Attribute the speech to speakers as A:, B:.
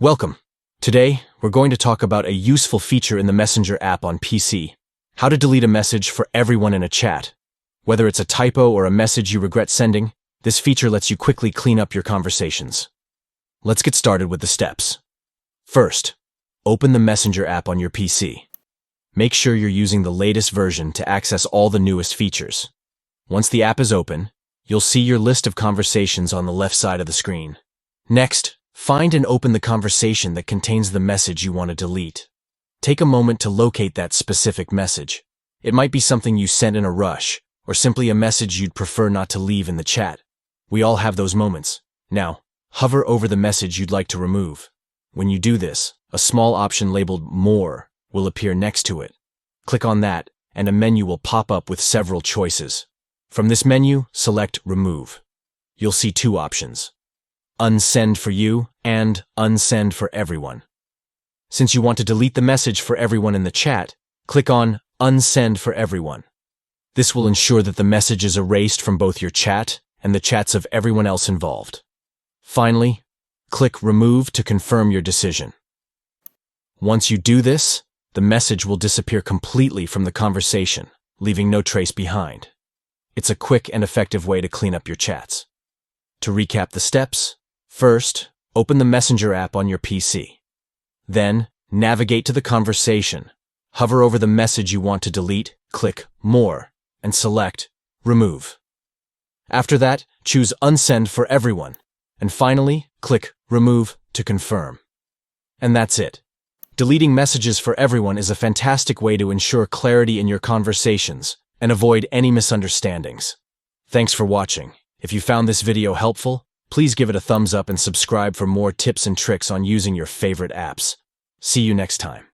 A: Welcome. Today, we're going to talk about a useful feature in the Messenger app on PC. How to delete a message for everyone in a chat. Whether it's a typo or a message you regret sending, this feature lets you quickly clean up your conversations. Let's get started with the steps. First, open the Messenger app on your PC. Make sure you're using the latest version to access all the newest features. Once the app is open, you'll see your list of conversations on the left side of the screen. Next, find and open the conversation that contains the message you want to delete. Take a moment to locate that specific message. It might be something you sent in a rush, or simply a message you'd prefer not to leave in the chat. We all have those moments. Now, hover over the message you'd like to remove. When you do this, a small option labeled More will appear next to it. Click on that, and a menu will pop up with several choices. From this menu, select Remove. You'll see two options: Unsend for you and Unsend for everyone. Since you want to delete the message for everyone in the chat, click on Unsend for everyone. This will ensure that the message is erased from both your chat and the chats of everyone else involved. Finally, click Remove to confirm your decision. Once you do this, the message will disappear completely from the conversation, leaving no trace behind. It's a quick and effective way to clean up your chats. To recap the steps, first, open the Messenger app on your PC. Then, navigate to the conversation. Hover over the message you want to delete, click More, and select Remove. After that, choose Unsend for everyone. And finally, click Remove to confirm. And that's it. Deleting messages for everyone is a fantastic way to ensure clarity in your conversations and avoid any misunderstandings. Thanks for watching. If you found this video helpful, please give it a thumbs up and subscribe for more tips and tricks on using your favorite apps. See you next time.